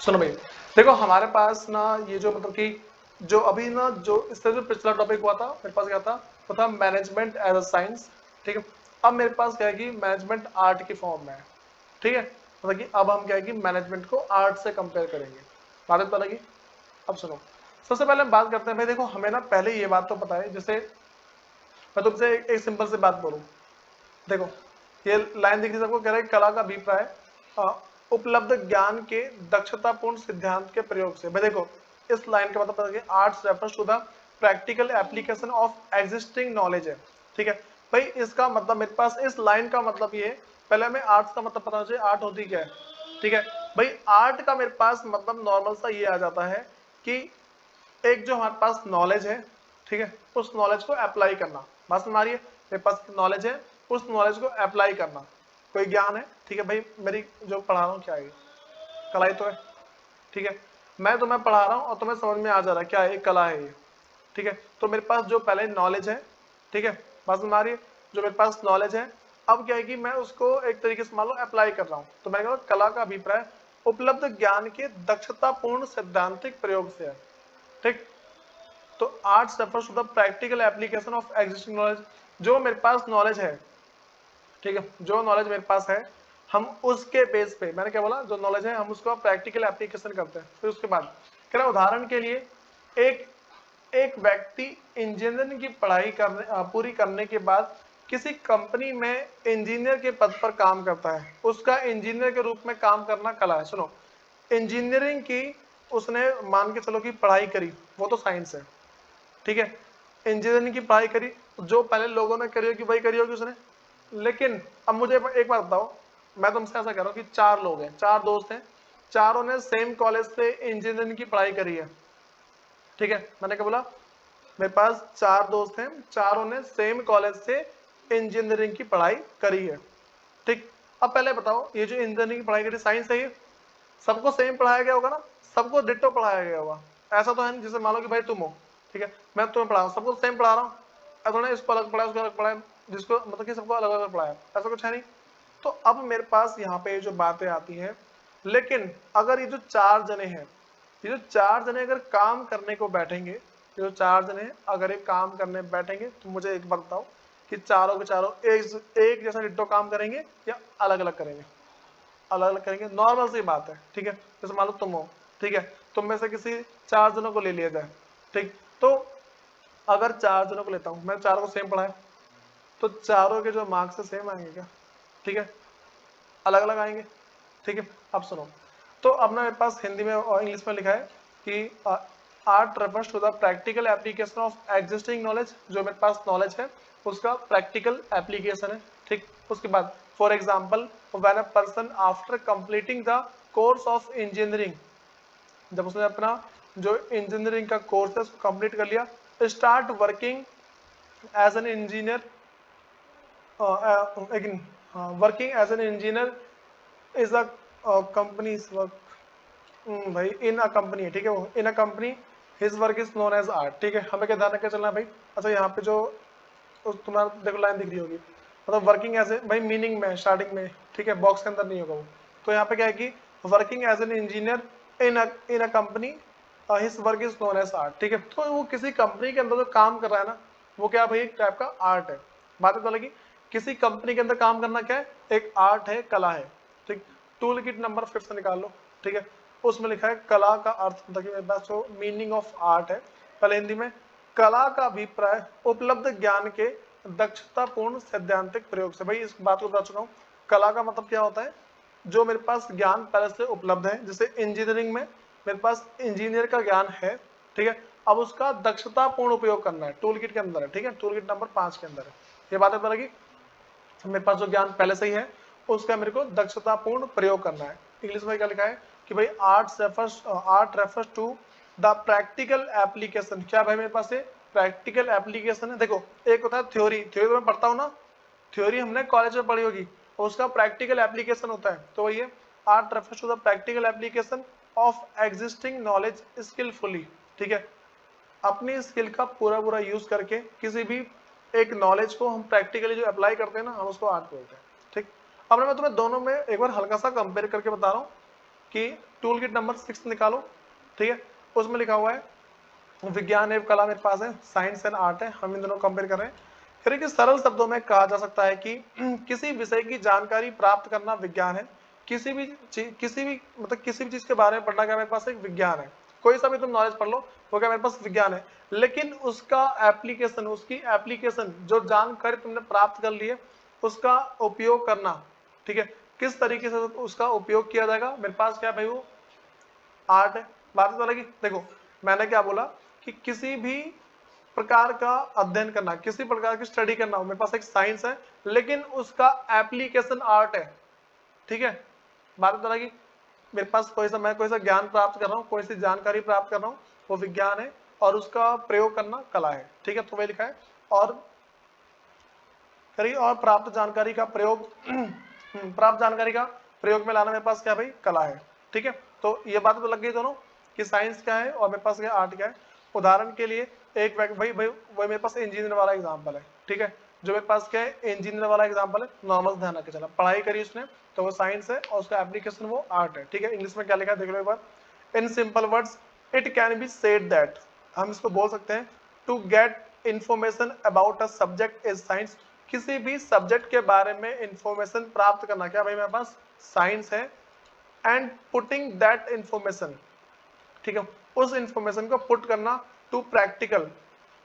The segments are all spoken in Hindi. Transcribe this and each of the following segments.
सुनो भाई, देखो हमारे पास ना ये जो मतलब कि जो अभी ना जो इससे जो पिछला टॉपिक हुआ था मेरे पास क्या था, वो था मैनेजमेंट एज अ साइंस। ठीक है, अब मेरे पास क्या है कि मैनेजमेंट आर्ट की फॉर्म में है। ठीक है, मतलब कि अब हम क्या है कि मैनेजमेंट को आर्ट से कंपेयर करेंगे। बात तो लगी। अब सुनो, सबसे पहले हम बात करते हैं भाई। देखो हमें ना पहले ये बात तो पता है, जैसे मैं तुमसे एक सिंपल सी बात बोलूं। देखो ये लाइन दिख रही है सबको, कह रहा है कला का अभिप्राय उपलब्ध ज्ञान के दक्षतापूर्ण सिद्धांत के प्रयोग से। भाई देखो इस लाइन का मतलब पता है arts refers to the practical application of existing knowledge है। ठीक है भाई, इसका मतलब मेरे पास इस लाइन का मतलब ये है, पहले हमें आर्ट्स का मतलब पता होना चाहिए, आर्ट होती क्या है। ठीक है भाई, आर्ट का मेरे पास मतलब नॉर्मल सा ये आ जाता है कि एक जो हमारे पास नॉलेज है, ठीक है, उस नॉलेज को अप्लाई करना। बात समझ आ रही है, मेरे पास नॉलेज है, उस नॉलेज को अप्लाई करना, कोई ज्ञान है। ठीक है भाई, मेरी जो पढ़ा रहा हूँ क्या है, कला ही तो है। ठीक है, मैं तुम्हें पढ़ा रहा हूँ और तुम्हें समझ में आ जा रहा है क्या है, कला है ये। ठीक है, तो मेरे पास जो पहले नॉलेज है, ठीक है, बात समझ आ रही है, जो मेरे पास नॉलेज है, अब क्या है कि मैं उसको एक तरीके से मान लो अप्लाई कर रहा हूँ। तो मैं कहूँ कला का अभिप्राय उपलब्ध ज्ञान के दक्षतापूर्ण सैद्धांतिक प्रयोग से है। ठीक, तो arts refers to the practical application of existing knowledge. जो मेरे पास नॉलेज है, ठीक है, जो नॉलेज मेरे पास है, हम उसके बेस पे, मैंने क्या बोला, जो नॉलेज है हम उसको प्रैक्टिकल एप्लीकेशन करते हैं। फिर उसके बाद कह रहा उदाहरण के लिए एक एक व्यक्ति इंजीनियरिंग की पढ़ाई पूरी करने के बाद किसी कंपनी में इंजीनियर के पद पर काम करता है, उसका इंजीनियर के रूप में काम करना कला है। सुनो, इंजीनियरिंग की उसने मान के चलो कि पढ़ाई करी, वो तो साइंस है। ठीक है, इंजीनियरिंग की पढ़ाई करी, जो पहले लोगों ने करी होगी वही करी होगी उसने। लेकिन अब मुझे एक बात बताओ, मैं तुमसे ऐसा कह रहा हूँ कि चार लोग हैं, चार दोस्त हैं, चारों ने सेम कॉलेज से इंजीनियरिंग की पढ़ाई करी है। ठीक है, मैंने क्या बोला, मेरे पास चार दोस्त हैं, चारों ने सेम कॉलेज से इंजीनियरिंग की पढ़ाई करी है। ठीक, अब पहले बताओ ये जो इंजीनियरिंग की पढ़ाई करी, साइंस है ये, सबको सेम पढ़ाया गया होगा ना, सबको डिट्टो पढ़ाया गया होगा। ऐसा तो है नहीं जैसे मान लो कि भाई तुम हो, ठीक है, मैं तुम्हें पढ़ा रहा हूँ, सबको सेम पढ़ा रहा हूँ, ऐसा ना इसको अलग पढ़ाया उसको अलग पढ़ाया, जिसको मतलब कि सबको अलग अलग पढ़ाया, ऐसा कुछ है नहीं। तो अब मेरे पास यहाँ पे जो बातें आती हैं, लेकिन अगर ये जो चार जने हैं, ये जो चार जने अगर काम करने को बैठेंगे, ये जो चार जने अगर एक काम करने बैठेंगे, तो मुझे एक बात बताओ कि चारों के चारों एक जैसा डिट्टो काम करेंगे या अलग अलग करेंगे? अलग अलग करेंगे, नॉर्मल सी बात है। ठीक है, जैसे मान लो तुम हो, ठीक है, तुम में से किसी चार जनों को ले लिया जाए। ठीक, तो अगर चार जनों को लेता हूं मैं, चारों को सेम पढ़ाया, तो चारों के जो मार्क्स है सेम आएंगे क्या? ठीक है, अलग अलग आएंगे। ठीक है, अब सुनो, तो अब ना मेरे पास हिंदी में और इंग्लिश में लिखा है कि art refers to the practical application of existing knowledge. जो मेरे पास नॉलेज है उसका प्रैक्टिकल एप्लीकेशन है। ठीक, उसके बाद for example when a person after completing the course of engineering, जब उसने अपना जो इंजीनियरिंग का कोर्स है उसको कंप्लीट कर लिया, start working as an engineer, working as an engineer is a companies work, भाई इन अ कंपनी है। ठीक है, वो in a company his work is known as art. ठीक है, हमें क्या ध्यान रखकर चलना है भाई। अच्छा, यहाँ पे जो तुम्हारा देखो लाइन दिख रही होगी, मतलब वर्किंग एज ए, भाई मीनिंग में स्टार्टिंग में, ठीक है, बॉक्स के अंदर नहीं होगा वो। तो यहाँ पे क्या है कि working as an engineer in a company his work is known as art. ठीक है, तो वो किसी कंपनी के अंदर जो काम कर रहा है ना, वो क्या भाई एक टाइप का आर्ट है। बात तो लगी, किसी कंपनी के अंदर काम करना क्या है, एक आर्ट है, कला है। ठीक, टूल किट नंबर 5 से निकाल लो। ठीक है, उसमें लिखा है कला का अर्थ, देखिए मेरे पास जो मीनिंग ऑफ आर्ट है, पहले हिंदी में, कला का अभिप्राय उपलब्ध ज्ञान के दक्षतापूर्ण सैद्धांतिक प्रयोग से। भाई इस बात को बता चुका हूँ, कला का मतलब क्या होता है, जो मेरे पास ज्ञान पहले से उपलब्ध है। जैसे इंजीनियरिंग में मेरे पास इंजीनियर का ज्ञान है, ठीक है, अब उसका दक्षतापूर्ण उपयोग करना है, टूल किट के अंदर है। ठीक है, टूल किट नंबर 5 के अंदर है, ये बात पता लगी। मेरे पास जो ज्ञान पहले से ही है उसका मेरे को दक्षतापूर्ण प्रयोग करना है। इंग्लिश में क्या लिखा है कि भाई art refers to the practical application. क्या भाई मेरे पास ये प्रैक्टिकल एप्लीकेशन है। देखो एक होता है थ्योरी, थ्योरी तो मैं पढ़ता हूँ ना, थ्योरी हमने कॉलेज में पढ़ी होगी, और उसका प्रैक्टिकल एप्लीकेशन होता है। तो वही है, art refers to the practical application of existing knowledge skilfully. ठीक है, अपनी स्किल का पूरा पूरा यूज करके किसी भी एक नॉलेज को हम प्रैक्टिकली जो अप्लाई करते हैं ना, हम उसको आर्ट बोलते हैं। ठीक, अब मैं तुम्हें दोनों में एक बार हल्का सा कंपेयर करके बता रहा हूँ कि टूल किट नंबर 6 निकालो, ठीक है। उसमें लिखा हुआ है विज्ञान एवं कला मेरे पास है, साइंस एंड आर्ट है, हम इन दोनों कंपेयर कर रहे हैं। फिर कि सरल शब्दों में कहा जा सकता है कि किसी विषय की जानकारी प्राप्त करना विज्ञान है। किसी भी चीज के बारे में पढ़ना क्या मेरे पास एक विज्ञान है। कोई सा भी तुम नॉलेज पढ़ लो वो क्या मेरे पास विज्ञान है। लेकिन उसका एप्लीकेशन, उसकी एप्लीकेशन, जो जानकारी तुमने प्राप्त कर ली है उसका उपयोग करना, ठीक है, किस तरीके से उसका उपयोग किया जाएगा, मेरे पास क्या भाई वो आर्ट है। बात तो लगी। देखो मैंने क्या बोला कि किसी भी प्रकार का अध्ययन करना, किसी प्रकार की स्टडी करना मेरे पास एक साइंस है, लेकिन उसका एप्लीकेशन आर्ट है, ठीक है। बात तो लगी। मेरे पास मैं कोई सा ज्ञान प्राप्त कर रहा हूँ, कोई सी जानकारी प्राप्त कर रहा हूँ, वो विज्ञान है और उसका प्रयोग करना कला है, ठीक है। तो वही लिखा है। और प्राप्त जानकारी का प्रयोग प्राप्त जानकारी का प्रयोग में लाना मेरे पास क्या भाई कला है, ठीक है। तो ये बात तो लग गई दोनों कि साइंस क्या है और मेरे पास क्या आर्ट क्या है। उदाहरण के लिए एक भाई वही मेरे पास इंजीनियर वाला एग्जांपल है, ठीक है। जो मेरे पास क्या है इंजीनियर वाला एग्जांपल है, नॉर्मल ध्यान रख के चला, पढ़ाई करी उसने तो वो साइंस है और उसका एप्लीकेशन वो आर्ट है, ठीक है। इंग्लिश में क्या लिखा है देख लो एक बार। In simple words it can be said that, हम इसको बोल सकते हैं to get information about a subject is science. किसी भी सब्जेक्ट के बारे में इंफॉर्मेशन प्राप्त करना क्या भाई मेरे पास साइंस है। एंड पुटिंग दैट इंफॉर्मेशन, ठीक है, उस इंफॉर्मेशन को पुट करना to practical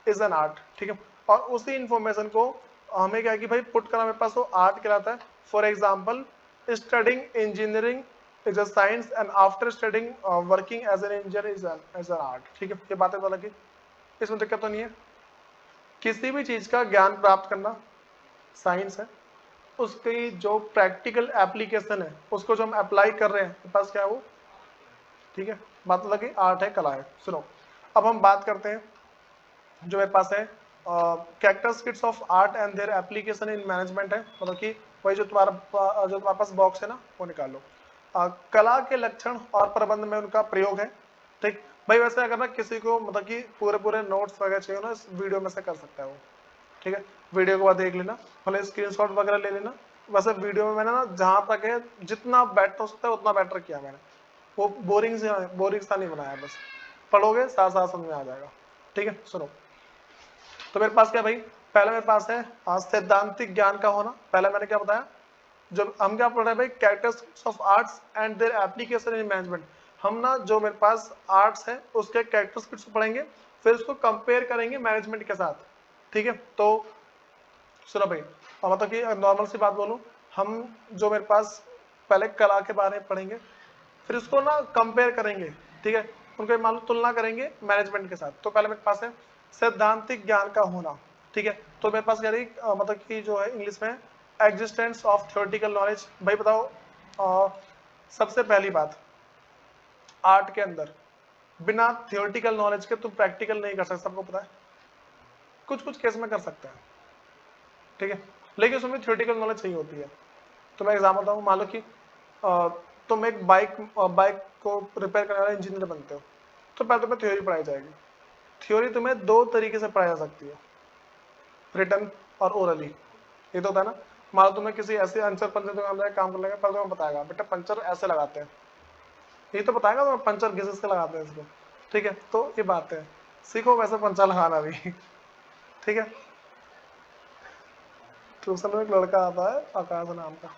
is an art, ठीक है। और उसी इंफॉर्मेशन को हमें क्या है कि भाई पुट करना मेरे पास वो आर्ट कहलाता है। For example studying engineering is a science and after studying working as an engineer is an art, ठीक है। ये बातें पता लगी, इसमें दिक्कत तो नहीं है। किसी भी चीज का ज्ञान प्राप्त करना साइंस है, उसकी जो प्रैक्टिकल एप्लीकेशन है उसको जो हम अप्लाई कर रहे हैं मेरे पास क्या है वो, ठीक है। बात लगी आर्ट है कला है। सुनो अब हम बात करते हैं जो मेरे पास है characteristics of art and their application in management है, मतलब कि वही जो तुम्हारे पास बॉक्स है ना वो निकाल लो। कला के लक्षण और प्रबंध में उनका प्रयोग है, ठीक भाई। वैसे अगर ना किसी को मतलब कि पूरे नोट्स वगैरह चाहिए ना इस वीडियो में से कर सकता है वो, ठीक है। वीडियो को बाद देख लेना, भले स्क्रीनशॉट वगैरह ले लेना। वैसे वीडियो में मैंने ना जहां तक है जितना बेटर हो सकता है उतना बेटर किया मैंने, वो बोरिंग सा नहीं बनाया, बस पढ़ोगे साथ साथ समझ में आ जाएगा, ठीक है। सुनो तो मेरे पास क्या भाई पहले मेरे पास है सैद्धांतिक ज्ञान का होना। पहले मैंने क्या बताया, जब हम क्या पढ़ रहे हैं भाई characteristics of arts and their application in management. हम ना जो मेरे पास आर्ट्स है उसके कैरेक्टरिस्टिक्स पढ़ेंगे, फिर उसको कंपेयर करेंगे मैनेजमेंट के साथ, ठीक है। तो सुनो भाई मतलब कि नॉर्मल सी बात बोलूं, हम जो मेरे पास पहले कला के बारे में पढ़ेंगे, फिर उसको ना कंपेयर करेंगे, ठीक है, उनको मान लो तुलना करेंगे मैनेजमेंट के साथ। तो पहले मेरे पास है सैद्धांतिक ज्ञान का होना, ठीक है। तो मेरे पास क्या रही मतलब कि जो है इंग्लिश में एग्जिस्टेंस ऑफ थ्योरेटिकल नॉलेज। भाई बताओ सबसे पहली बात, आर्ट के अंदर बिना थ्योरेटिकल नॉलेज के तुम प्रैक्टिकल नहीं कर सकते, सबको पता है। कुछ कुछ केस में कर सकते हैं, ठीक है, लेकिन उसमें थ्योरेटिकल नॉलेज चाहिए होती है। तो मैं एग्जाम्पल बताऊँ, मान लो कि तुम एक बाइक को रिपेयर करने वाले इंजीनियर बनते हो, तो पहले तुम्हें थ्योरी पढ़ाई जाएगी। थ्योरी तुम्हें दो तरीके से पढ़ाई जा सकती है, रिटन और ओरली। ये तो होता है ना, मान लो तुम्हें किसी ऐसे अंचर पंचर दुकान में काम कर लेंगे, पहले तुम्हें बताएगा बेटा पंचर ऐसे लगाते हैं, ये तो बताएगा तुम्हें पंचर घिस के लगाते हैं इसको, ठीक है। तो ये बात है, सीखो वैसे पंचर लगाना भी ठीक है। ट्यूशन में एक लड़का आता है आकाश नाम का।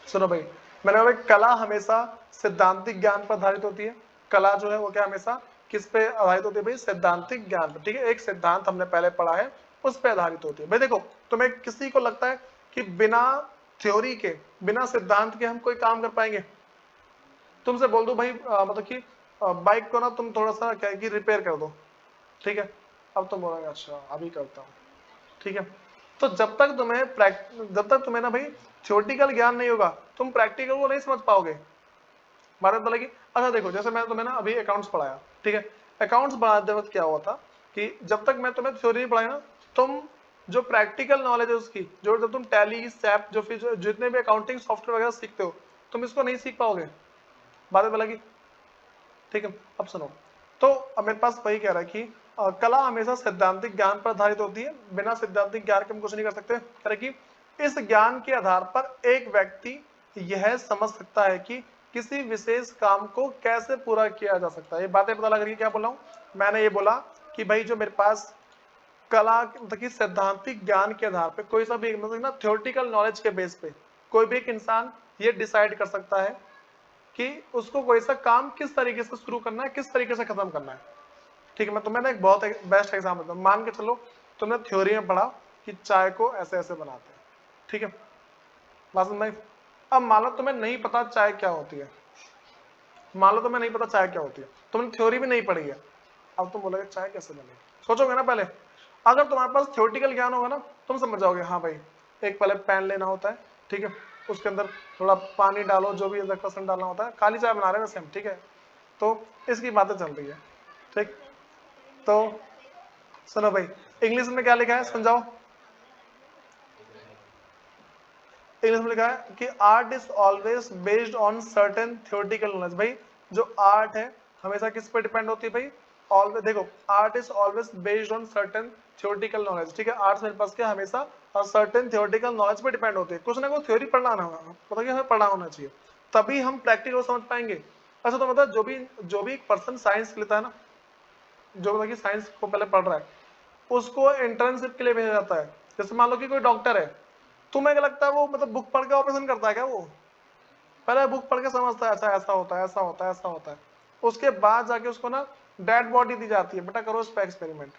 सुनो भाई मैंने बोला कला हमेशा सिद्धांतिक ज्ञान पर आधारित होती है। कला जो है वो क्या हमेशा किस पे आधारित होती है भाई, सैद्धांतिक ज्ञान पर, ठीक है। एक सिद्धांत हमने पहले पढ़ा है उस पर आधारित होती है। भाई देखो तुम्हें किसी को लगता है कि बिना थ्योरी के, बिना सिद्धांत के हम कोई काम कर पाएंगे? तुमसे बोल दो भाई मतलब कि बाइक को ना तुम थोड़ा सा क्या है कि रिपेयर कर दो, ठीक है। अब तुम बोलोगे अच्छा अभी करता हूँ, ठीक है। तो जब तक तुम्हें ना भाई थ्योरेटिकल ज्ञान नहीं होगा तुम प्रैक्टिकल को नहीं समझ पाओगे। बात लगी। अच्छा देखो जैसे मैं तुम्हें ना अभी अकाउंट्स पढ़ाया, ठीक है। अकाउंट्स पढ़ाते वक्त क्या हुआ था कि जब तक मैं तुम्हें थ्योरी नहीं पढ़ाई ना, तुम जो प्रैक्टिकल नॉलेज है उसकी, जो जब तुम टैली सैप जो फिर जितने भी अकाउंटिंग सॉफ्टवेयर वगैरह सीखते हो, तुम इसको नहीं सीख पाओगे। बात लगी, ठीक है। अब सुनो तो अब मेरे पास वही कह रहा है कि कला हमेशा सैद्धांतिक ज्ञान पर आधारित होती है, बिना सैद्धांतिक ज्ञान के हम कुछ नहीं कर सकते। कह रहे कि इस ज्ञान के आधार पर एक व्यक्ति यह समझ सकता है कि किसी विशेष काम को कैसे पूरा किया जा सकता है। ये बातें पता लग रही है क्या बोला हूं? मैंने ये बोला कि भाई जो मेरे पास कला मतलब कि सैद्धांतिक ज्ञान के आधार पे कोई सा भी मतलब ना थ्योरेटिकल नॉलेज के बेस पे कोई भी एक इंसान ये डिसाइड कर सकता है कि उसको कोई सा काम किस तरीके से शुरू करना है, किस तरीके से खत्म करना है। ठीक है, मैं तुम्हें ना एक बहुत बेस्ट एग्जाम्पल दूं। मान के चलो तुमने थ्योरी में पढ़ा कि चाय को ऐसे ऐसे बनाते हैं, ठीक है, बात समझ में? अब मान लो तुम्हें नहीं पता चाय क्या होती है, मान लो तुम्हें नहीं पता चाय क्या होती है, तुमने थ्योरी भी नहीं पढ़ी है, अब तुम बोलोगे चाय कैसे बनेगी, सोचोगे ना पहले। अगर तुम्हारे पास थ्योरेटिकल ज्ञान होगा ना, तुम समझ जाओगे हाँ भाई एक पहले पैन लेना होता है, ठीक है, उसके अंदर थोड़ा पानी डालो, जो भी 10% डालना होता है, काली चाय बना रहे हैं वैसे हम, ठीक है, तो इसकी बातें चल रही है, ठीक। तो सुनो भाई, इंग्लिश में क्या लिखा है समझाओ? इंग्लिश में लिखा है कि art is always based on certain theoretical knowledge. भाई जो आर्ट है हमेशा किस पे डिपेंड होती है भाई? ऑलवेज, देखो art is always based on certain theoretical knowledge, ठीक है, आर्ट्स मेरे पास क्या हमेशा सर्टेन थ्योरेटिकल नॉलेज पे डिपेंड होती है। कुछ ना कुछ थ्योरी पढ़ना ना होगा, पता कि हमें पढ़ना होना चाहिए, तभी हम प्रैक्टिकल समझ पाएंगे। अच्छा तो मतलब जो भी एक पर्सन साइंस लेता है ना, जो मतलब कि साइंस को पहले पढ़ रहा है, उसको इंटर्नशिप के लिए भेजा जाता है। जैसे मान लो कि कोई डॉक्टर है, तुम्हें क्या लगता है वो मतलब बुक पढ़ के ऑपरेशन करता है क्या? वो पहले बुक पढ़ के समझता है, अच्छा ऐसा होता है, ऐसा होता है, ऐसा होता है, उसके बाद जाके उसको ना डेड बॉडी दी जाती है, बेटा करो इस पे एक्सपेरिमेंट,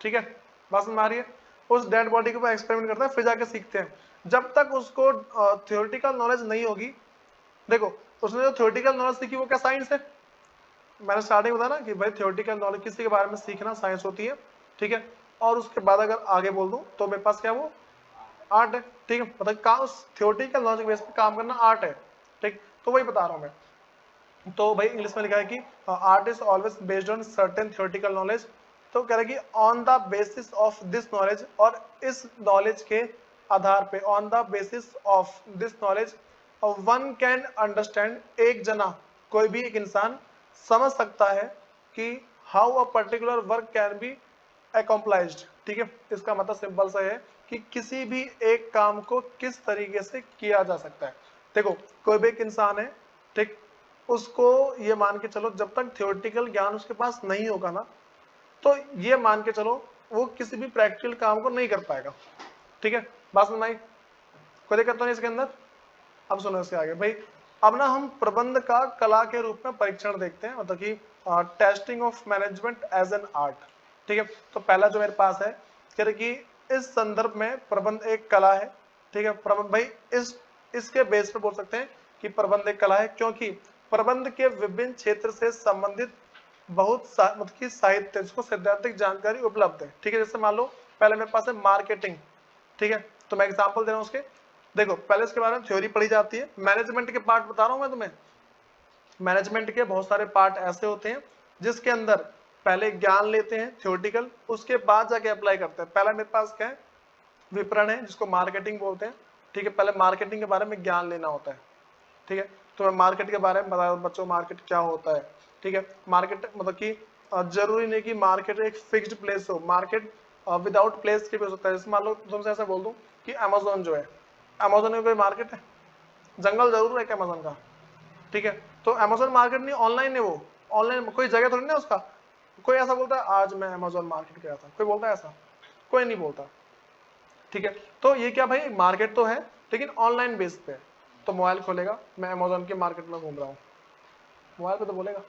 ठीक है, बात समझ में आ रही है? उस डेड बॉडी के ऊपर एक्सपेरिमेंट करते हैं, फिर जाके सीखते हैं। जब तक उसको थ्योरेटिकल नॉलेज नहीं होगी, देखो उसने जो थ्योरेटिकल नॉलेज सीखी वो क्या साइंस है? मैंने स्टार्टिंग बताया ना कि भाई थ्योरेटिकल नॉलेज किसी के बारे में सीखना साइंस होती है, ठीक है, और उसके बाद अगर आगे बोल दूं तो मेरे पास क्या वो आर्ट है, ठीक है, मतलब का उस थ्योरेटिकल नॉलेज बेस पे काम करना आर्ट है, ठीक। तो वही बता रहा हूं मैं। तो भाई इंग्लिश में लिखा है कि art is always based on certain theoretical knowledge. तो कह रहा है कि on the basis of this knowledge, और इस नॉलेज के आधार पे, on the basis of this knowledge one can understand, एक जना कोई भी एक इंसान समझ सकता है कि how a particular work can be accomplished, ठीक है। इसका मतलब सिंपल सा है कि किसी भी एक काम को किस तरीके से किया जा सकता है। देखो कोई भी एक इंसान है, ठीक, उसको ये मान के चलो जब तक थ्योरेटिकल ज्ञान उसके पास नहीं होगा ना, तो ये मान के चलो वो किसी भी प्रैक्टिकल काम को नहीं कर पाएगा, ठीक है, बात समझ में आई? कोई दिक्कत तो नहीं इसके अंदर? अब सुनो इसके आगे भाई। अब ना हम प्रबंध का कला के रूप में परीक्षण देखते हैं, मतलब कि testing of management as an art, ठीक है। तो पहला जो मेरे पास है कह रहे कि इस संदर्भ में प्रबंध एक कला है, ठीक है। प्रबंध भाई इसके बेस पे बोल सकते हैं कि प्रबंध एक कला है, क्योंकि प्रबंध के विभिन्न क्षेत्र से संबंधित बहुत मतलब कि साहित्य, जिसको सैद्धांतिक जानकारी उपलब्ध है, ठीक है। जैसे मान लो पहले मेरे पास है मार्केटिंग, ठीक है, तो मैं एग्जांपल दे रहा हूं उसके। देखो पहले इसके बारे में थ्योरी पढ़ी जाती है, मैनेजमेंट के पार्ट बता रहा हूं मैं तुम्हें। मैनेजमेंट के बहुत सारे पार्ट ऐसे होते हैं जिसके अंदर पहले ज्ञान लेते हैं थ्योरेटिकल, उसके बाद जाके अप्लाई करते हैं। पहला मेरे पास क्या है? विपणन है, जिसको मार्केटिंग बोलते हैं, ठीक है। पहले मार्केटिंग के बारे में ज्ञान लेना होता है, ठीक है। तो मैं मार्केट के बारे में बता बच्चों, मार्केट क्या होता है, ठीक है। मार्केट मतलब कि जरूरी नहीं कि मार्केट एक फिक्स्ड प्लेस हो, मार्केट विदाउट प्लेस के भी हो सकता है। जैसे मान लो तुमसे ऐसा बोल दूं कि अमेजोन जो है, अमेजोन में कोई मार्केट है? जंगल जरूर है अमेजोन का, ठीक है। तो अमेजोन मार्केट नहीं, ऑनलाइन है वो, ऑनलाइन कोई जगह थोड़ी ना उसका। कोई ऐसा बोलता है आज मैं अमेजोन मार्केट गया था, कोई बोलता है ऐसा? कोई नहीं बोलता, ठीक है। तो ये क्या भाई, मार्केट तो है लेकिन ऑनलाइन बेस पे है। तो मोबाइल खोलेगा, मैं अमेजोन के मार्केट में घूम रहा हूँ, मोबाइल पे तो बोलेगा,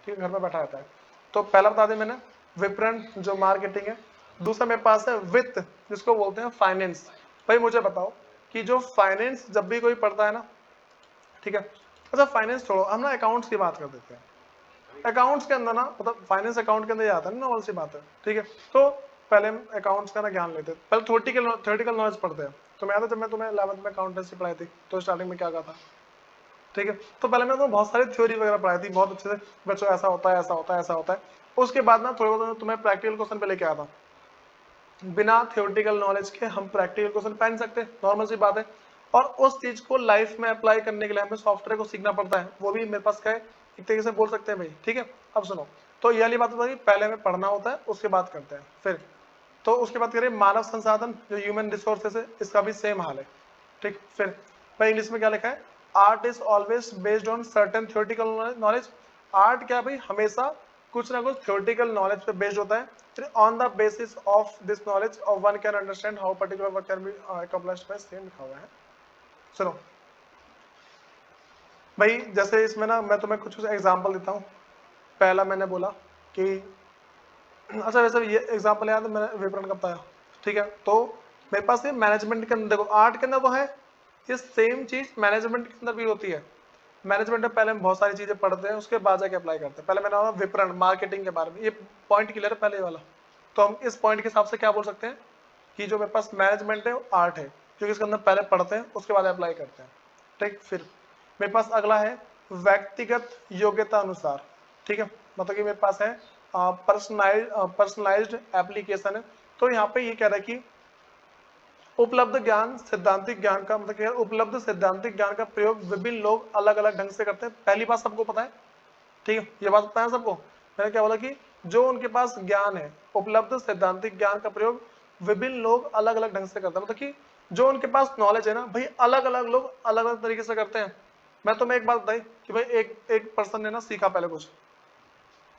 ठीक है, घर में बैठा रहता है। तो पहला बता दें मैंने, विपणन जो मार्केटिंग है। दूसरा मेरे पास है वित्त, जिसको बोलते हैं फाइनेंस। भाई मुझे बताओ कि जो फाइनेंस जब भी कोई पढ़ता है ना, ठीक है, अच्छा फाइनेंस छोड़ो, हम ना अकाउंट्स की बात कर देते हैं। अकाउंट्स के अंदर ना मतलब फाइनेंस अकाउंट के अंदर ही आता है ना, नॉर्मल सी बात है, ठीक है। तो पहले हम अकाउंट्स का ना ज्ञान लेते हैं, पहले थ्योरेटिकल नॉलेज पढ़ते हैं। तो मैं याद है जब मैं तुम्हें 11th में अकाउंटेंसी पढ़ाई थी, तो स्टार्टिंग में क्या कहा था, ठीक है। तो पहले मैं तुम्हें बहुत सारी थ्योरी वगैरह पढ़ाई थी बहुत अच्छे से, बच्चों ऐसा होता है, ऐसा होता है, ऐसा होता है। उसके बाद ना थोड़ा बहुत तुम्हें प्रैक्टिकल क्वेश्चन पे लेके आया था। बिना थ्योरेटिकल नॉलेज के हम प्रैक्टिकल क्वेश्चन पहन सकते हैं, नॉर्मल सी बात है। और उस चीज को लाइफ में अप्लाई करने के लिए हमें सॉफ्टवेयर को सीखना पड़ता है, वो भी मेरे पास क्या है, एक तरीके से बोल सकते हैं भाई, ठीक है। अब सुनो, तो ये वाली बात बताइए, पहले हमें पढ़ना होता है, उसके बाद करते हैं फिर। तो उसके बाद करें मानव संसाधन, जो ह्यूमन रिसोर्सेस है, इसका भी सेम हाल है, ठीक। फिर भाई इंग्लिश में क्या लिखा है, art is always based on certain theoretical knowledge. Art क्या भाई, हमेशा कुछ ना कुछ थ्योरेटिकल नॉलेज पे बेस्ड होता है। फिर on the basis of this knowledge of one can understand how particular work can be accomplished by same लिखा हुआ है। सुनो भाई, जैसे इसमें ना मैं तुम्हें कुछ एग्जांपल देता हूँ। पहला मैंने बोला कि अच्छा वैसे ये एग्जांपल याद है मैंने विवरण का बताया, ठीक है। तो मेरे पास ये मैनेजमेंट के अंदर देखो, आर्ट के अंदर वो है, ये सेम चीज मैनेजमेंट के अंदर भी होती है। मैनेजमेंट में पहले हम बहुत सारी चीजें पढ़ते हैं, उसके बाद जाके अप्लाई करते हैं। पहले मैंने बोला विपणन, मार्केटिंग के बारे में, ये पॉइंट क्लियर है पहले ये वाला। तो हम इस पॉइंट के हिसाब से क्या बोल सकते हैं कि जो मेरे पास मैनेजमेंट है वो आर्ट है, क्योंकि इसके अंदर पहले पढ़ते हैं उसके बाद अप्लाई करते हैं, ठीक। फिर मेरे पास अगला है व्यक्तिगत योग्यता अनुसार, ठीक है। मतलब कि मेरे पास है पर्सनलाइज्ड एप्लीकेशन है। तो यहाँ पे ये कह रहा है कि उपलब्ध ज्ञान सैद्धांतिक ज्ञान का मतलब क्या है, उपलब्ध सैद्धांतिक ज्ञान का प्रयोग विभिन्न लोग अलग अलग ढंग से करते हैं। पहली बात सबको पता है, ठीक है, ये बात पता है सबको। मैंने क्या बोला कि जो उनके पास ज्ञान है, उपलब्ध सैद्धांतिक ज्ञान का प्रयोग विभिन्न लोग अलग अलग ढंग से करते हैं। मतलब कि जो उनके पास नॉलेज है ना भाई, अलग अलग लोग अलग अलग तरीके से करते हैं। मैं तुम्हें एक बात बताई कि भाई एक पर्सन ने ना सीखा पहले कुछ,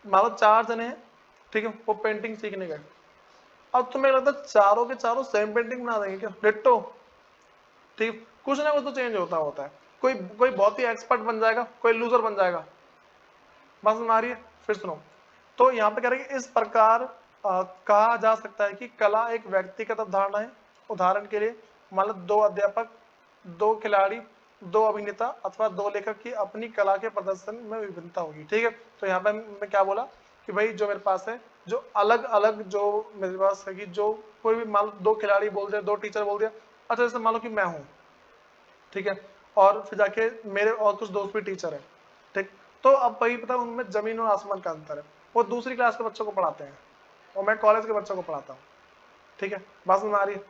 मान लो 4 जने हैं, ठीक है, वो पेंटिंग सीखने गए। अब तुम्हें लगता है चारों के चारों सेम पेंटिंग बना देंगे क्या, डिट्टो, ठीक। कुछ ना कुछ तो चेंज होता है। कोई कोई बहुत ही एक्सपर्ट बन जाएगा, कोई लूजर बन जाएगा। बात समझ आ रही है? फिर सुनो, तो यहाँ पे कह रहे हैं कि इस प्रकार कहा जा सकता है कि कला एक व्यक्तिगत अवधारणा है। उदाहरण के लिए मान लो 2 अध्यापक, 2 खिलाड़ी, 2 अभिनेता अथवा 2 लेखक की अपनी कला के प्रदर्शन में विभिन्नता होगी, ठीक है। तो यहाँ पे मैं क्या बोला कि भाई जो मेरे पास है, जो अलग अलग जो मेरे पास है कि जो कोई भी मान लो 2 खिलाड़ी बोल दिया, 2 टीचर बोल दिया। अच्छा जैसे मान लो कि मैं हूँ, ठीक है, और फिर जाके मेरे और कुछ दोस्त भी टीचर है, ठीक। तो अब वही पता उनमें जमीन और आसमान का अंतर है। वो दूसरी क्लास के बच्चों को पढ़ाते हैं और मैं कॉलेज के बच्चों को पढ़ाता हूँ, ठीक है, बात समझ आ रही है।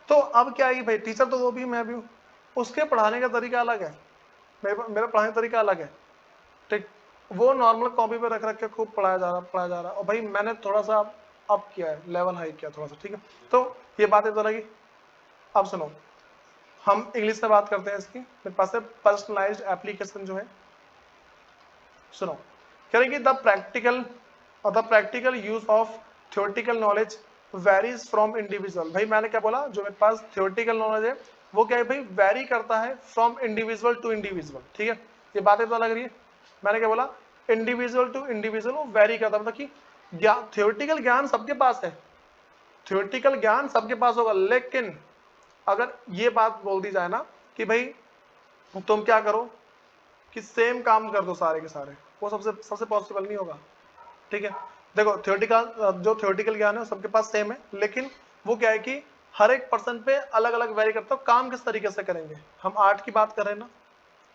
तो अब क्या है कि भाई टीचर तो वो भी मैं भी हूँ, उसके पढ़ाने का तरीका अलग है, मेरा पढ़ाने का तरीका अलग है, ठीक। वो नॉर्मल कॉपी पे रख रख के खूब पढ़ाया जा रहा और भाई मैंने थोड़ा सा अप किया है, लेवल हाई किया थोड़ा सा, ठीक है। तो ये बात इधर लगी। अब सुनो, हम इंग्लिश में बात करते हैं इसकी। मेरे पास है पर्सनलाइज्ड एप्लीकेशन जो है। सुनो, कह रहे कि the practical use of theoretical knowledge varies from individual. भाई मैंने क्या बोला, जो मेरे पास थ्योरेटिकल नॉलेज है वो क्या है भाई, वेरी करता है फ्रॉम इंडिविजुअल टू इंडिविजुअल, ठीक है। ये बातें पता लग रही है? मैंने क्या बोला, इंडिविजुअल टू इंडिविजुअल वो वेरी करता है। मतलब कि थ्योरेटिकल ज्ञान सबके पास है, थ्योरेटिकल ज्ञान सबके पास होगा, लेकिन अगर ये बात बोल दी जाए ना कि भाई तुम क्या करो कि सेम काम कर दो सारे के सारे, वो सबसे सबसे पॉसिबल नहीं होगा, ठीक है। देखो जो थ्योरेटिकल ज्ञान है सबके पास सेम है, लेकिन वो क्या है कि हर एक पर्सन पे अलग अलग वेरी करता है काम किस तरीके से करेंगे। हम आर्ट की बात कर रहे हैं ना,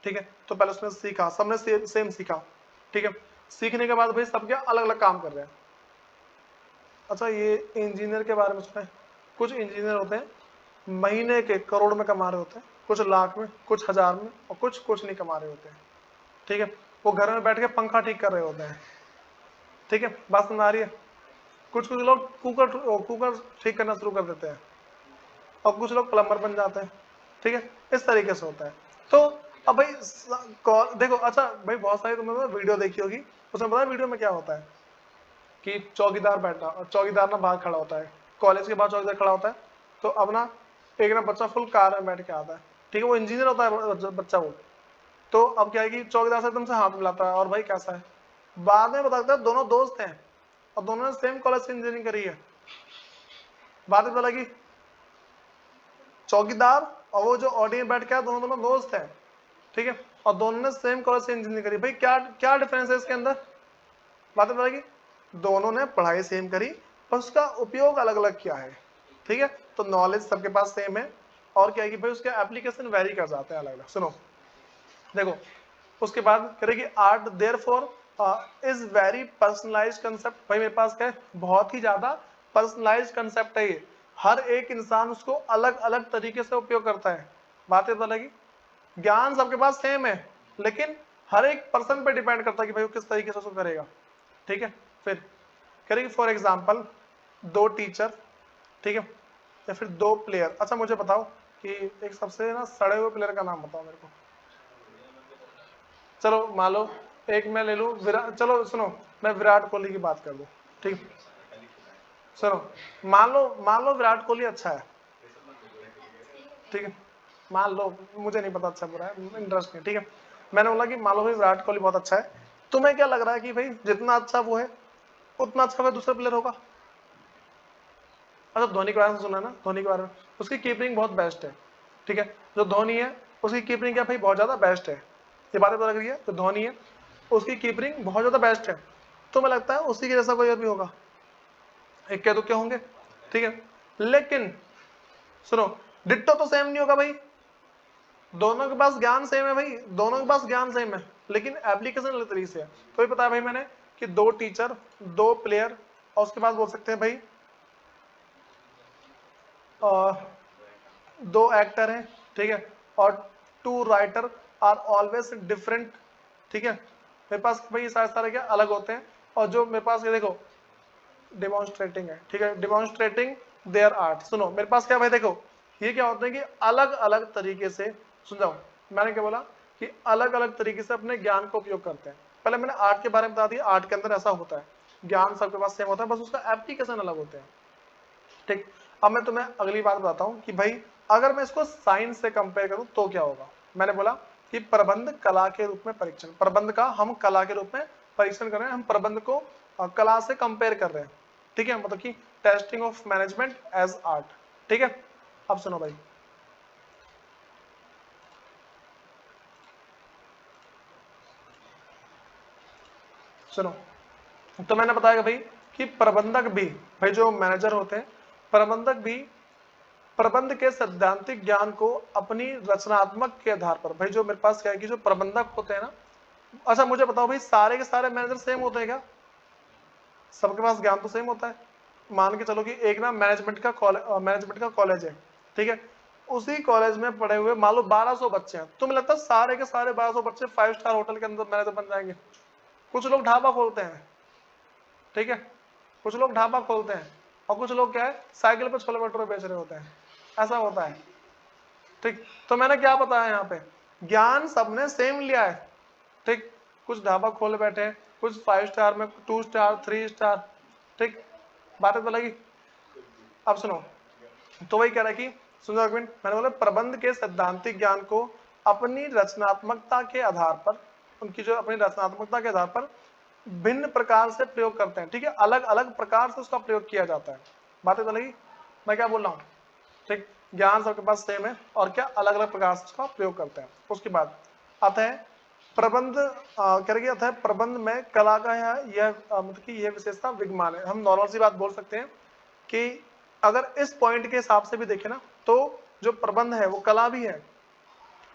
ठीक है, तो पहले उसने सीखा, सबने सेम सीखा, ठीक है। सीखने के बाद भाई सबके अलग अलग काम कर रहे हैं। अच्छा ये इंजीनियर के बारे में सुना है? कुछ इंजीनियर होते हैं महीने के करोड़ में कमा रहे होते हैं, कुछ लाख में, कुछ हजार में, और कुछ नहीं कमा रहे होते हैं, ठीक है। वो घर में बैठ के पंखा ठीक कर रहे होते हैं, ठीक है, बात समझ आ रही है। कुछ कुछ लोग कुकर ठीक करना शुरू कर देते हैं और कुछ लोग प्लम्बर बन जाते हैं, ठीक है। इस तरीके से होता है। तो अब भाई देखो, अच्छा भाई बहुत सारी तुमने वीडियो देखी होगी, उसमें पता है वीडियो में क्या होता है कि चौकीदार बैठा और चौकीदार ना बाहर खड़ा होता है, कॉलेज के बाहर चौकीदार खड़ा होता है। तो अब ना एक ना बच्चा फुल कार में बैठ के आता है, ठीक है, वो इंजीनियर होता है बच्चा वो। तो अब क्या है कि चौकीदार से एकदम से हाथ मिलाता है, और भाई कैसा है, बाद में पता चलता है दोनों दोस्त हैं और दोनों ने सेम कॉलेज से इंजीनियरिंग करी है। बात पता लगी, चौकीदार और वो जो ऑडियो में बैठ के दोनों दोनों दोस्त हैं, ठीक है, और दोनों ने सेम कॉलेज से इंजीनियरिंग करी। भाई क्या क्या डिफरेंस है इसके अंदर, बात पता लगी। दोनों ने पढ़ाई सेम करी पर उसका उपयोग अलग अलग किया है, ठीक है। तो नॉलेज सबके पास सेम है, और क्या है कि भाई उसके एप्लीकेशन वेरी कर जाते हैं अलग अलग। सुनो देखो, उसके बाद करेगी art therefore is very personalised concept. भाई मेरे पास क्या है, बहुत ही ज्यादा पर्सनलाइज्ड कंसेप्ट है ये, हर एक इंसान उसको अलग अलग तरीके से उपयोग करता है। बातें पता लगी, ज्ञान सबके पास सेम है, लेकिन हर एक पर्सन पे डिपेंड करता है कि भाई वो किस तरीके से उसको करेगा, ठीक है। फिर करेगी फॉर एग्जाम्पल 2 टीचर, ठीक है, या फिर 2 प्लेयर। अच्छा मुझे बताओ कि एक सबसे ना सड़े हुए प्लेयर का नाम बताओ मेरे को। चलो मान लो एक मैं ले लूं विराट, चलो सुनो मैं विराट कोहली की बात कर लूं, ठीक। सुनो मान लो विराट कोहली अच्छा है, ठीक है, मान लो, मुझे नहीं पता अच्छा बुरा है, इंटरेस्ट नहीं, ठीक है। मैंने बोला कि मान लो भाई विराट कोहली बहुत अच्छा है, तुम्हें क्या लग रहा है कि भाई जितना अच्छा वो है उतना अच्छा कोई दूसरा प्लेयर होगा? अच्छा धोनी के बारे में सुना ना, धोनी के बारे में, उसकी कीपिंग बहुत बेस्ट है, ठीक है। जो धोनी है उसकी कीपिंग क्या भाई बहुत ज्यादा बेस्ट है, ये बातें पता करिए। जो धोनी है उसकी कीपिंग बहुत ज्यादा बेस्ट है, तो मुझे लगता है उसी के जैसा कोई और भी होगा, एक क्या तो क्या होंगे, ठीक है। लेकिन सुनो डिट्टो तो सेम नहीं होगा भाई, दोनों के पास ज्ञान सेम है भाई, दोनों के पास ज्ञान सेम है, लेकिन एप्लीकेशन अलग तरीके से है। तो ये बताया भाई मैंने कि दो टीचर, दो प्लेयर, और उसके बाद बोल सकते हैं भाई दो एक्टर हैं, ठीक है, और two writer are always different, ठीक है। मेरे पास भाई ये सारे क्या अलग होते हैं, और जो मेरे पास ये देखो डिमॉन्स्ट्रेटिंग है, ठीक है, डिमॉन्स्ट्रेटिंग देयर आर्ट। सुनो मेरे पास क्या भाई देखो, ये क्या होता है कि अलग अलग तरीके से, सुन जाओ मैंने क्या बोला कि अलग अलग तरीके से अपने ज्ञान का उपयोग करते हैं। पहले मैंने आर्ट के बारे में बता दिया, आर्ट के अंदर ऐसा होता है, ज्ञान सबके पास सेम होता है, बस उसका एप्लीकेशन अलग होते हैं, ठीक। अब मैं तुम्हें अगली बात बताता हूं कि भाई अगर मैं इसको साइंस से कंपेयर करूं तो क्या होगा। मैंने बोला कि प्रबंध कला के रूप में परीक्षण, प्रबंध का हम कला के रूप में परीक्षण कर रहे हैं, हम प्रबंध को कला से कंपेयर कर रहे हैं, ठीक है, मतलब कि testing of management as art, ठीक है। अब सुनो भाई, सुनो तो मैंने बताया भाई कि प्रबंधक भी, भाई जो मैनेजर होते हैं, प्रबंधक भी प्रबंध के सैद्धांतिक ज्ञान को अपनी रचनात्मक के आधार पर, भाई जो मेरे पास क्या है कि जो प्रबंधक होते हैं ना, अच्छा मुझे बताओ भाई सारे के सारे मैनेजर सेम होते हैं क्या? सबके पास ज्ञान तो सेम होता है। मान के चलो कि एक ना मैनेजमेंट का कॉलेज है, ठीक है, उसी कॉलेज में पढ़े हुए मान लो 1200 बच्चे हैं, तुम्हें लगता है सारे के सारे 1200 बच्चे 5 स्टार होटल के अंदर मैनेजर बन जाएंगे? कुछ लोग ढाबा खोलते हैं, ठीक है, कुछ लोग ढाबा खोलते हैं, और कुछ लोग क्या है साइकिल पे छोले भटूरे बेच रहे होते हैं, ऐसा होता है, ठीक। तो मैंने क्या बताया यहाँ पे, ज्ञान सबने सेम लिया है, ठीक। कुछ ढाबा खोले बैठे हैं, कुछ 5 स्टार में, 2 स्टार, 3 स्टार, ठीक। बातें तो लगी। अब सुनो, तो वही कह रहा है कि सुनो एक मिनट, मैंने बोला प्रबंध के सैद्धांतिक ज्ञान को अपनी रचनात्मकता के आधार पर, उनकी जो अपनी रचनात्मकता के आधार पर भिन्न प्रकार से प्रयोग करते हैं, ठीक है, अलग अलग प्रकार से उसका प्रयोग किया जाता है। बातें तो लगी, मैं क्या बोल रहा हूँ, ठीक। ज्ञान सबके पास सेम है, और क्या अलग अलग प्रकार से उसका प्रयोग करते हैं। उसके बाद आता है प्रबंध, कह रहे अतः प्रबंध में कला का यह मतलब कि यह विशेषता विद्यमान है। हम नॉर्मल सी बात बोल सकते हैं कि अगर इस पॉइंट के हिसाब से भी देखें ना, तो जो प्रबंध है वो कला भी है,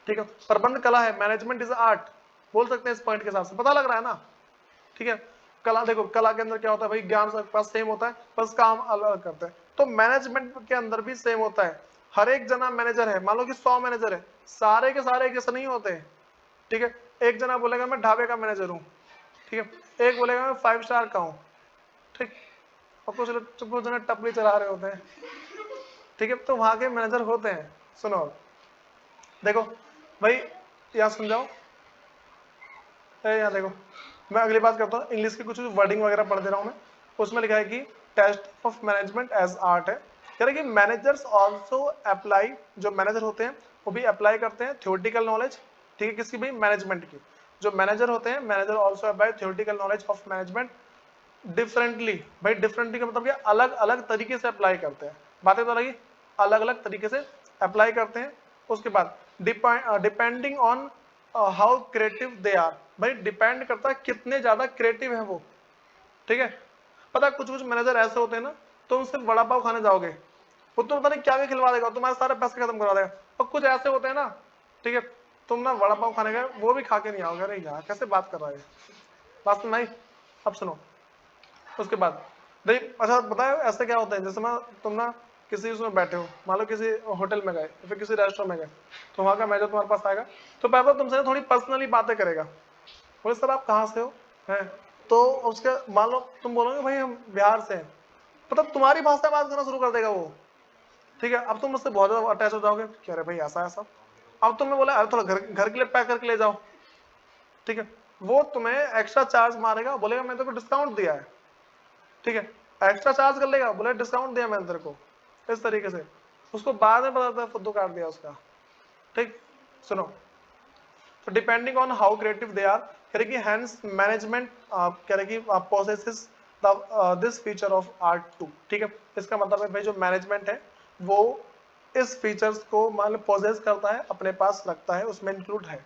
ठीक है, प्रबंध कला है, मैनेजमेंट इज आर्ट, बोल सकते हैं इस पॉइंट के हिसाब से, पता लग रहा है ना, ठीक है। कला देखो, कला के अंदर क्या होता है भाई, ज्ञान सबके पास सेम होता है, बस काम अलग अलग करते हैं। तो मैनेजमेंट के अंदर भी सेम होता है, हर एक जना मैनेजर है, मान लो कि 100 मैनेजर है, सारे के सारे एक जैसे नहीं होते, ठीक है। एक जना बोलेगा मैं ढाबे का मैनेजर हूँ, ठीक है, एक बोलेगा मैं 5 स्टार का हूँ, ठीक, और कुछ जना टपली चला रहे होते हैं, ठीक है, तो वहां के मैनेजर होते हैं। सुनो देखो भाई, यहाँ समझाओ, यहाँ देखो, मैं अगली बात करता हूँ, इंग्लिश की कुछ वर्डिंग वगैरह पढ़ दे रहा हूँ मैं। उसमें लिखा है कि test of management as art है, कह रहे कि मैनेजर्स आल्सो अप्लाई, जो मैनेजर होते हैं वो भी अप्लाई करते हैं थ्योरेटिकल नॉलेज, ठीक है, किसकी भाई, मैनेजमेंट की। जो मैनेजर होते हैं, manager also apply theoretical knowledge of management differently, भाई डिफरेंटली का मतलब क्या, अलग अलग तरीके से अप्लाई करते हैं। बातें तो लगी, अलग अलग तरीके से अप्लाई करते हैं। उसके बाद depending on how creative they are, भाई डिपेंड करता है कितने ज्यादा क्रिएटिव है वो, ठीक है। पता है कुछ कुछ मैनेजर ऐसे होते हैं ना, तो उनसे वड़ा पाव खाने जाओगे, वो तो पता नहीं क्या क्या खिलवा देगा, तुम्हारे सारे पैसे खत्म करवा देगा। और कुछ ऐसे होते हैं ना, ठीक है, तुम ना वड़ा पाव खाने गए, वो भी खा के नहीं आओगे, अरे यार कैसे बात कर रहा है, बात तो नहीं। अब सुनो, उसके बाद भाई अच्छा बताए ऐसे क्या होता है, जैसे मैं तुम ना किसी उसमें बैठे हो, मान लो किसी होटल में गए, फिर किसी रेस्टोरेंट में गए, तो वहाँ का मैनेजर तुम्हारे पास आएगा, तो पहले तो तुमसे थोड़ी पर्सनली बातें करेगा, बोले सर आप कहाँ से हो, हैं, तो उसके मान लो तुम बोलोगे भाई हम बिहार से हैं, मतलब तुम्हारी भाषा में बात करना शुरू कर देगा वो, ठीक है। अब तुम मुझसे बहुत ज्यादा अटैच हो जाओगे कि अरे भाई ऐसा ऐसा, अब तुमने बोला अरे थोड़ा घर घर के लिए पैक करके ले जाओ, ठीक है, वो तुम्हें एक्स्ट्रा चार्ज मारेगा, बोलेगा मैंने तेरे को डिस्काउंट दिया है, ठीक है, एक्स्ट्रा चार्ज कर लेगा, बोले डिस्काउंट दिया मैंने तेरे को, इस तरीके से उसको बाद में पता चलता है फुद्दू काट दिया उसका। ठीक, सुनो, तो depending on how creative they are, कह रहे कि हैंस मैनेजमेंट कह रहे कि possesses this feature of art too, ठीक है, इसका मतलब है भाई जो मैनेजमेंट है वो इस फीचर्स को मान पोजेस करता है, अपने पास रखता है, उसमें इंक्लूड है।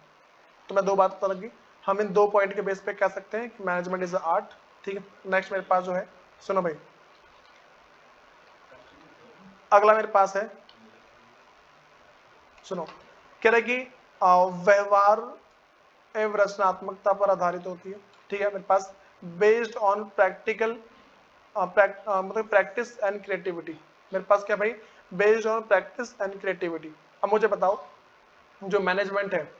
तो मैं दो बात पता लगी, हम इन दो पॉइंट के बेस पे कह सकते हैं कि मैनेजमेंट इज आर्ट, ठीक है। नेक्स्ट मेरे पास जो है, सुनो भाई, अगला मेरे पास है, सुनो, कह रहे कि व्यवहार एवं रचनात्मकता पर आधारित होती है, ठीक है, मेरे पास बेस्ड ऑन प्रैक्टिकल मतलब प्रैक्टिस एंड क्रिएटिविटी, मेरे पास क्या भाई, based on practice and creativity. अब मुझे बताओ जो मैनेजमेंट है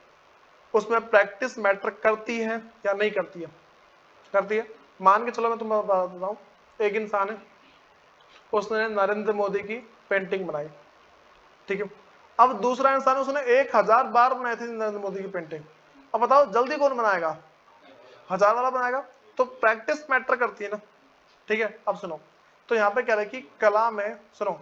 उसमें प्रैक्टिस मैटर करती है या नहीं करती है? करती है। मान के चलो मैं तुम्हें बता हूँ, एक इंसान है, उसने नरेंद्र मोदी की पेंटिंग बनाई, ठीक है, अब दूसरा इंसान उसने 1000 बार बनाई थी नरेंद्र मोदी की पेंटिंग, अब बताओ जल्दी कौन बनाएगा? 1000 वाला बनाएगा। तो प्रैक्टिस मैटर करती है ना, ठीक है। अब सुनो, तो यहाँ पे कह रहे कि कला में, सुनो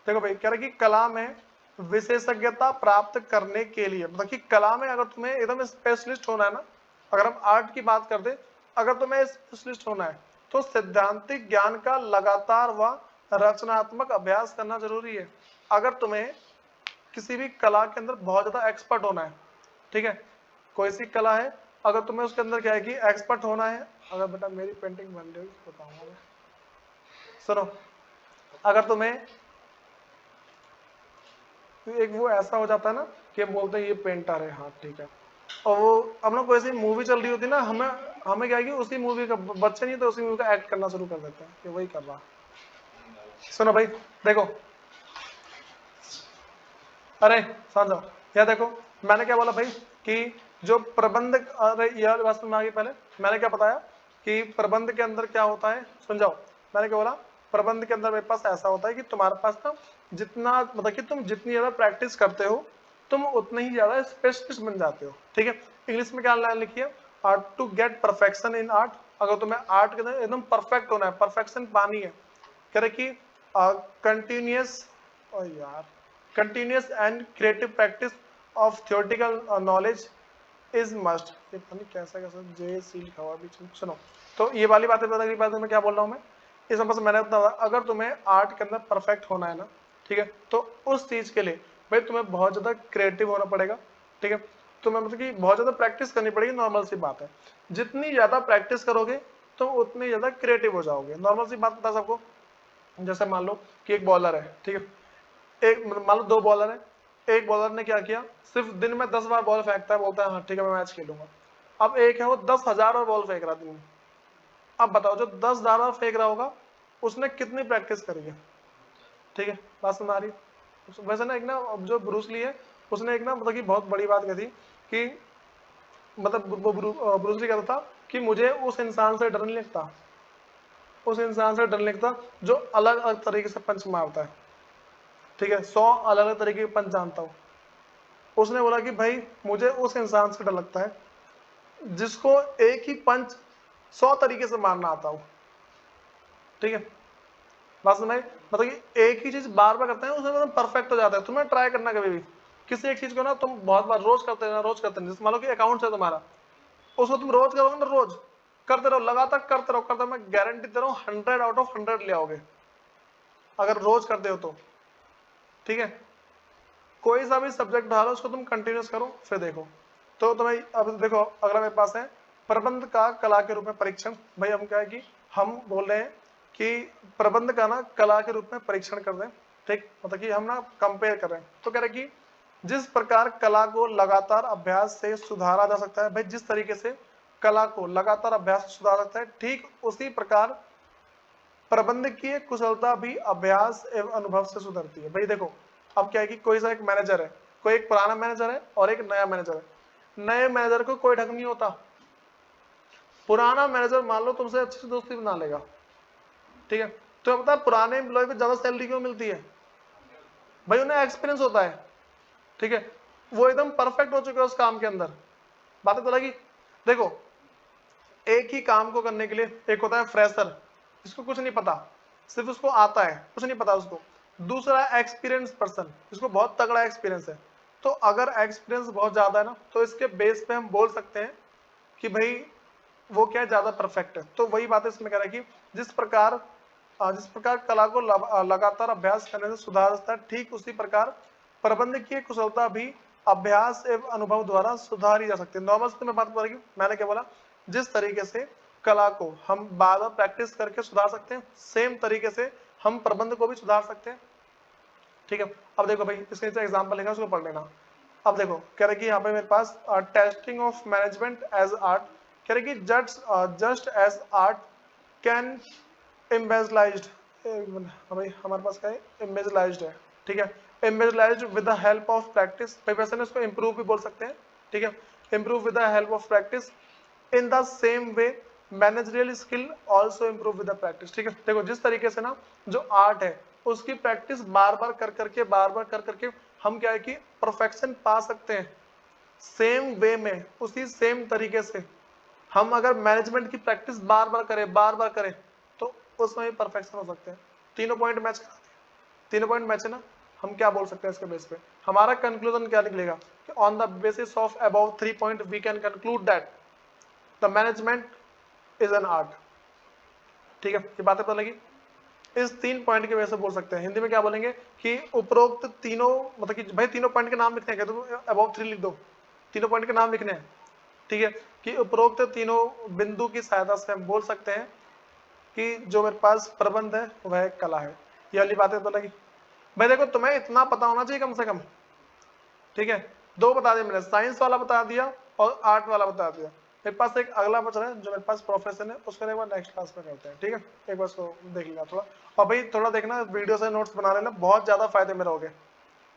देखो भाई, कह रहे कि कला में विशेषज्ञता प्राप्त करने के लिए, मतलब कि कला में अगर तुम्हें एकदम स्पेशलिस्ट होना है ना, अगर हम आर्ट की बात कर दे, अगर तुम्हें स्पेशलिस्ट होना है तो सैद्धांतिक ज्ञान का लगातार व रचनात्मक अभ्यास करना जरूरी है। अगर तुम्हें किसी भी कला के अंदर बहुत ज्यादा एक्सपर्ट होना है, ठीक है, कोई सी कला है, अगर तुम्हें उसके अंदर क्या है कि एक्सपर्ट होना है, अगर बेटा मेरी पेंटिंग बन रही है बताऊंगा मैं, सुनो, अगर तुम्हें एक वो ऐसा हो जाता है ना कि हम बोलते हैं ये पेंटर है, हाँ ठीक है, और वो हम लोग कोई सी मूवी चल रही होती है ना, हमें हमें क्या है कि उसी मूवी का बच्चे नहीं तो उसी मूवी का एक्ट करना शुरू कर देते हैं कि वही कर रहा। सुनो भाई, देखो, अरे समझो, यह देखो, मैंने क्या बोला भाई कि जो प्रबंध, अरे यार बात में आगे, पहले मैंने क्या बताया कि प्रबंध के अंदर क्या होता है, समझाओ, मैंने क्या बोला, प्रबंध के अंदर मेरे पास ऐसा होता है कि तुम्हारे पास ना जितना, मतलब कि तुम जितनी ज्यादा प्रैक्टिस करते हो तुम उतने ही ज्यादा स्पेशलिस्ट बन जाते हो, ठीक है। इंग्लिश में क्या लाइन लिखी है, art to get perfection in art, अगर तुम्हें आर्ट के अंदर एकदम परफेक्ट होना है, परफेक्शन पानी है, कह रहे कि कंटिन्यूस, और यार continuous and creative practice of theoretical knowledge is must, ये पता नहीं कैसा कैसा जे सी लिखा हुआ बीच में, सुनो, तो ये वाली बातें पता बात मैं क्या बोल रहा हूँ मैं, इस बस मैंने बताया, अगर तुम्हें आर्ट के अंदर परफेक्ट होना है ना, ठीक है, तो उस चीज के लिए भाई तुम्हें बहुत ज्यादा क्रिएटिव होना पड़ेगा, ठीक है, तुम्हें मतलब कि बहुत ज्यादा प्रैक्टिस करनी पड़ेगी, नॉर्मल सी बात है, जितनी ज्यादा प्रैक्टिस करोगे तो उतनी ज्यादा क्रिएटिव हो जाओगे, नॉर्मल सी बात बता सबको। जैसे मान लो कि एक बॉलर है, ठीक है, एक मान लो दो बॉलर है, एक बॉलर ने क्या किया, सिर्फ दिन में 10 बार बॉल फेंकता है, बोलता है हाँ ठीक है मैं मैच खेलूंगा। अब एक है वो 10,000 बार बॉल फेंक रहा दिन में, अब बताओ जो 10,000 बार फेंक रहा होगा उसने कितनी प्रैक्टिस करी है, ठीक है, बात सुना रही। वैसे ना एक ना जो ब्रूस ली है उसने एक ना मतलब कि बहुत बड़ी बात कही थी कि मतलब ब्रूस ली कहता था कि मुझे उस इंसान से डर नहीं लगता, उस इंसान से डर नहीं लगता जो अलग अलग तरीके से पंच मारता है, ठीक है, 100 अलग अलग तरीके के पंच जानता हूँ। उसने बोला कि भाई मुझे उस इंसान से डर लगता है जिसको एक ही पंच 100 तरीके से मारना आता हो, ठीक है, बात सुनाई, मतलब कि एक ही चीज बार बार करते हैं उसमें मतलब परफेक्ट हो जाता है। तुम्हें ट्राई करना कभी भी किसी एक चीज को ना, तुम बहुत बार रोज करते रहना, रोज करते रहना, जैसे मान लो कि अकाउंट है तुम्हारा, उसको तुम रोज करोगे ना, रोज करते रहो, लगातार करते रहो, करते रहो, मैं गारंटी दे रहा हूँ 100 आउट ऑफ 100 ले आओगे अगर रोज करते हो तो, ठीक है। कोई सा भी सब्जेक्ट डालो उसको तुम कंटिन्यूस करो, फिर देखो, तो तुम्हें अब देखो अगला मेरे पास है प्रबंध का कला के रूप में परीक्षण। भाई हम क्या है कि हम बोल रहे हैं कि प्रबंध का ना कला के रूप में परीक्षण कर रहे हैं, ठीक, मतलब कि हम ना कंपेयर कर रहे हैं, तो कह रहे कि जिस प्रकार कला को लगातार अभ्यास से सुधारा जा सकता है, भाई जिस तरीके से कला को लगातार अभ्यास से सुधारा सकता है, ठीक उसी प्रकार प्रबंधकीय कुशलता भी अभ्यास एवं अनुभव से सुधरती है। भाई देखो, अब क्या है कि कोई सा एक मैनेजर है, कोई एक पुराना मैनेजर है और एक नया मैनेजर है, नए मैनेजर को कोई ढंग नहीं होता, पुराना मैनेजर मान लो तुमसे अच्छी दोस्ती बना लेगा, ठीक है, तो पता है पुराने एम्प्लॉय को ज्यादा सैलरी क्यों मिलती है? भाई उन्हें एक्सपीरियंस होता है, ठीक है, वो एकदम परफेक्ट हो चुके हैं उस काम के अंदर। बातें तो लगी। देखो एक ही काम को करने के लिए एक होता है फ्रेशर, जिसको कुछ नहीं पता, सिर्फ उसको आता है, कुछ नहीं पता उसको। दूसरा एक्सपीरियंस पर्सन, जिसको बहुत तगड़ा एक्सपीरियंस है। तो अगर एक्सपीरियंस बहुत ज्यादा है ना, तो इसके बेस पे हम बोल सकते हैं कि भाई वो क्या है, ज्यादा परफेक्ट है। तो वही बात है इसमें कह रहा है कि जिस प्रकार कला को लगातार अभ्यास करने से सुधार होता है, ठीक उसी प्रकार प्रबंधकीय कुशलता भी अभ्यास एवं अनुभव द्वारा सुधारी जा सकती है। नॉर्मल में बात करेंगे, मैंने क्या बोला, जिस तरीके से कला को हम बार बार प्रैक्टिस करके सुधार सकते हैं, सेम तरीके से हम प्रबंध को भी सुधार सकते हैं, ठीक है। अब देखो भाई इसके नीचे एग्जाम्पल लिखा है, उसको पढ़ लेना। अब देखो कह रहे कि यहाँ पे मेरे पास testing of management as art, कह रहे कि just as art can embezzled, भाई हमारे पास क्या है, इम्बेजलाइज्ड है, ठीक है, embezzled with the help of practice, भाई वैसे ना इसको इम्प्रूव भी बोल सकते हैं, ठीक है, improve with the help of practice. In the same way managerial skill also improve with the practice, ठीक है। देखो जिस तरीके से ना जो आर्ट है उसकी प्रैक्टिस बार बार कर करके हम क्या है कि परफेक्शन पा सकते हैं, सेम वे में उसी सेम तरीके से हम अगर मैनेजमेंट की प्रैक्टिस बार बार करें तो उसमें भी परफेक्शन हो सकते हैं। तीनों पॉइंट मैच करा दिए, तीनों पॉइंट मैच है ना, हम क्या बोल सकते हैं इसके बेस पे, हमारा कंक्लूजन क्या निकलेगा कि on the basis of about 3 point we can conclude that the management is an art, ठीक है। ये बातें पता लगी। इस 3 पॉइंट की वजह से बोल सकते हैं, हिंदी में क्या बोलेंगे कि उपरोक्त तीनों, मतलब कि भाई तीनों पॉइंट के नाम लिखने हैं, तो अबाउट 3 लिख दो, तीनों पॉइंट के नाम लिखने हैं, ठीक है, कि उपरोक्त तीनों बिंदु की सहायता से हम बोल सकते हैं कि जो मेरे पास प्रबंध है वह एक कला है। ये वाली बातें तो लगी। भाई देखो तुम्हें इतना पता होना चाहिए कम से कम, ठीक है। 2 बता दिया मैंने, साइंस वाला बता दिया और आर्ट वाला बता दिया। मेरे पास एक अगला बच रहा है जो मेरे पास प्रोफेशन है, उसको एक बार नेक्स्ट क्लास में करते हैं, ठीक है। एक बार उसको देख लेना थोड़ा, और भाई थोड़ा देखना वीडियो से नोट्स बना लेना, बहुत ज्यादा फायदे में रहोगे,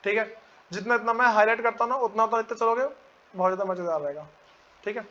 ठीक है। जितना इतना मैं हाईलाइट करता हूँ ना उतना तो इतने चलोगे, बहुत ज्यादा मजेदार रहेगा, ठीक है।